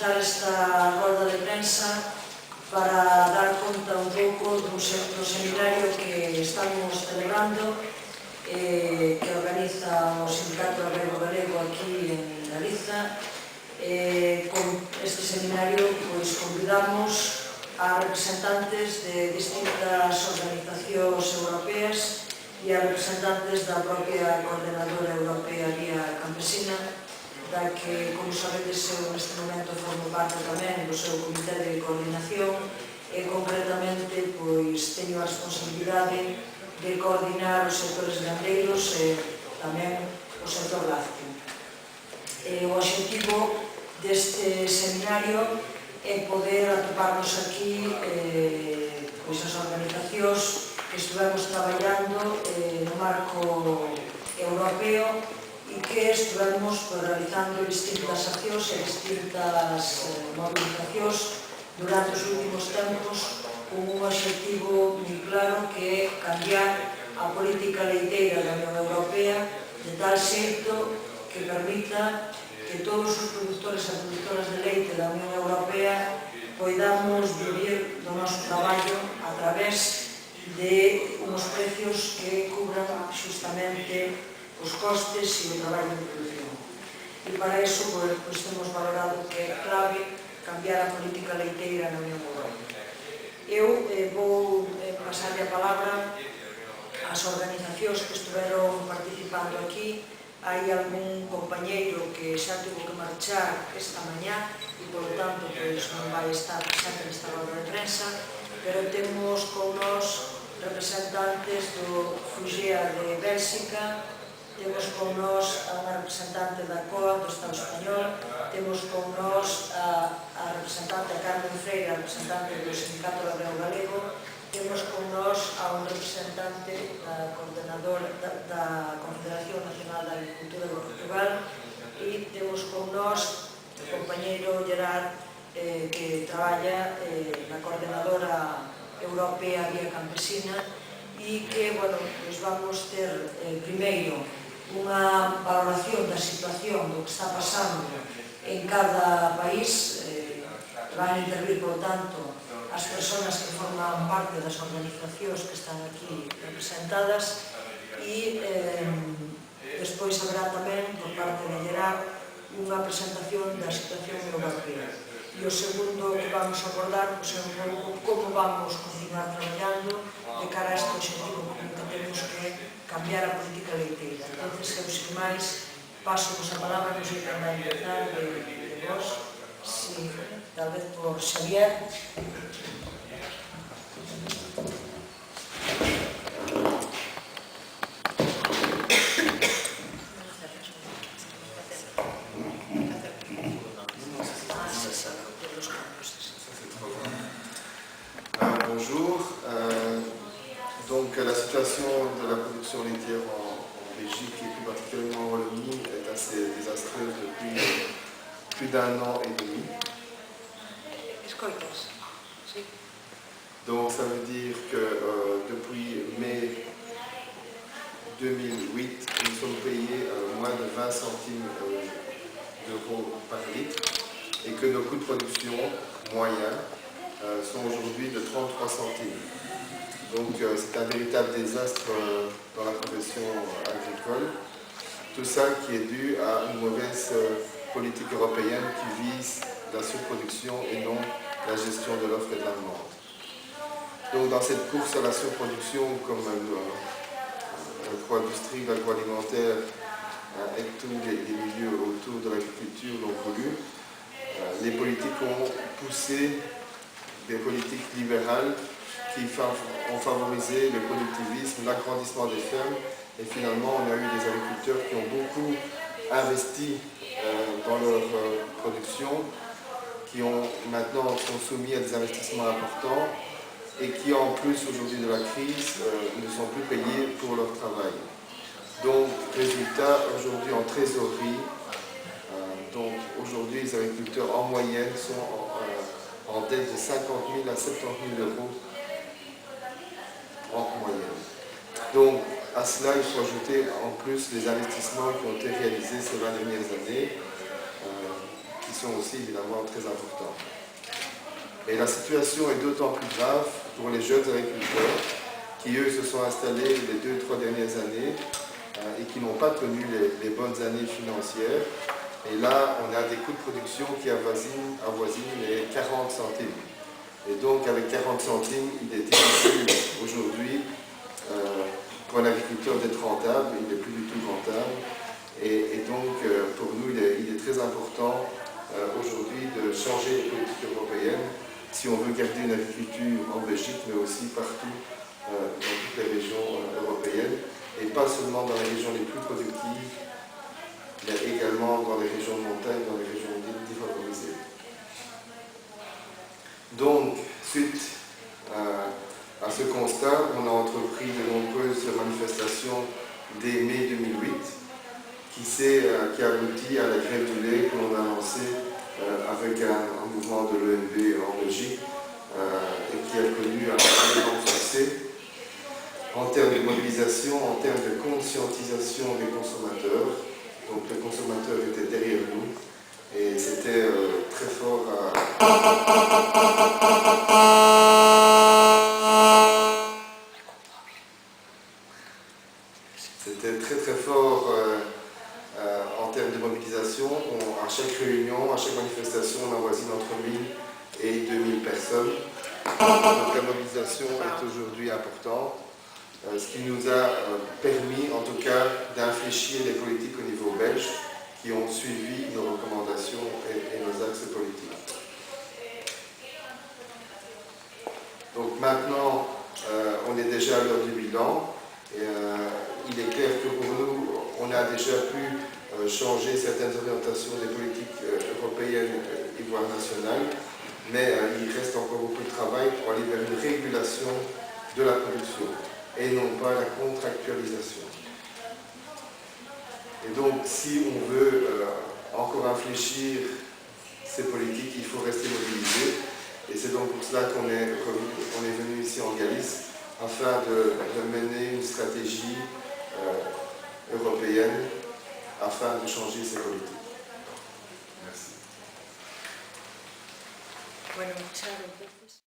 aproveitar esta roda de prensa para dar conta un pouco do seminario que estamos celebrando, que organiza o Sindicato Agrario Galego aquí en Galiza. Con este seminario convidamos a representantes de distintas organizacións europeas e a representantes da propia Coordenadora Europea Vía Campesina, da que, como sabedes, eu neste momento formo parte tamén do seu comité de coordinación e, concretamente, teño a responsabilidade de coordinar os sectores gandeiros e tamén o sector lácteo. O objetivo deste seminario é poder atoparnos aquí as organizacións que estivemos traballando no marco europeo e que estivemos realizando distintas accións e distintas movilizacións durante os últimos tempos con un objetivo moi claro que é cambiar a política leiteira da Unión Europea de tal xeito que permita que todos os produtores e produtoras de leite da Unión Europea poidamos vivir do noso traballo a través de uns precios que cubran justamente os costes e o traballo de produción. E para iso temos valorado que é clave cambiar a política leiteira na Unión Europea. Eu vou pasar a palabra ás organizacións que estiveron participando aquí. Hai algún compañeiro que xa tuvo que marchar esta mañá e, polo tanto, non vai estar presente nesta roda de prensa, pero temos con nós representantes do FUGEA de Bélxica, temos con nós a unha representante da COA, do Estado Español, temos con nós a representante, a Carmen Freire, a representante do Sindicato Agrario Galego, temos con nós a un representante da Confederación Nacional da Agricultura de Portugal e temos con nós o compañeiro Gerard, que traballa na Coordenadora Europea Vía Campesina e que, vamos ter primeiro unha valoración da situación do que está pasando en cada país. Van a intervir, por tanto, as persoas que forman parte das organizacións que están aquí representadas e despois haberá tamén, por parte de Gerard, unha presentación da situación europea. E o segundo que vamos a abordar é un pouco como vamos continuar traballando de cara a este objetivo común que temos, que é cambiar a política leiteira. Entón, eu, sin máis, paso-vos a palabra, non sei quen vai empezar de vos, si, tal vez por Xavier. Bonjour. Donc la situation de la production laitière en Belgique et plus particulièrement en Wallonie est assez désastreuse depuis plus d'un an et demi. Donc ça veut dire que depuis mai 2008, nous sommes payés moins de 20 centimes d'euros par litre et que nos coûts de production moyens sont aujourd'hui de 33 centimes. Donc c'est un véritable désastre dans la profession agricole. Tout ça qui est dû à une mauvaise politique européenne qui vise la surproduction et non la gestion de l'offre et de la demande. Donc dans cette course à la surproduction, comme l'agro-industrie, l'agroalimentaire et tous les milieux autour de l'agriculture l'ont voulu, les politiques ont poussé des politiques libérales qui ont favorisé le productivisme, l'agrandissement des fermes, et finalement on a eu des agriculteurs qui ont beaucoup investi dans leur production, qui maintenant sont soumis à des investissements importants et qui en plus aujourd'hui de la crise ne sont plus payés pour leur travail. Donc résultat aujourd'hui en trésorerie, donc aujourd'hui les agriculteurs en moyenne sont en dette de 50 000 à 70 000 euros en moyenne. Donc à cela il faut ajouter en plus les investissements qui ont été réalisés ces 20 dernières années, qui sont aussi évidemment très importants. Et la situation est d'autant plus grave pour les jeunes agriculteurs qui, eux, se sont installés les 2-3 dernières années et qui n'ont pas connu les bonnes années financières. Et là, on a des coûts de production qui avoisinent les 40 centimes. Et donc, avec 40 centimes, il est difficile aujourd'hui pour un agriculteur d'être rentable. Il n'est plus du tout rentable. Et donc, pour nous, il est très important aujourd'hui de changer les politiques européennes si on veut garder une agriculture en Belgique, mais aussi partout dans toutes les régions européennes. Et pas seulement dans les régions les plus productives, mais également dans les régions de montagne, dans les régions défavorisées. Donc, suite à ce constat, on a entrepris de nombreuses manifestations dès mai 2008, qui a abouti à la grève du lait que l'on a lancée avec un mouvement de l'ONB en Belgique et qui a connu un grand succès en termes de mobilisation, en termes de conscientisation des consommateurs. Donc les consommateurs étaient derrière nous et c'était très fort C'était très fort en termes de mobilisation. À chaque réunion, à chaque manifestation, on avoisine entre 1000 et 2000 personnes. Donc la mobilisation est aujourd'hui importante. Ce qui nous a permis en tout cas d'infléchir les politiques au niveau belge qui ont suivi nos recommandations et nos axes politiques. Donc maintenant, on est déjà à l'heure du bilan et il est clair que pour nous, on a déjà pu changer certaines orientations des politiques européennes voire nationales, mais il reste encore beaucoup de travail pour aller vers une régulation de la production et non pas la contractualisation. Et donc, si on veut encore infléchir ces politiques, il faut rester mobilisé. Et c'est donc pour cela qu'on est venu ici en Galice, afin de mener une stratégie européenne, afin de changer ces politiques. Merci. Bueno, muchas gracias.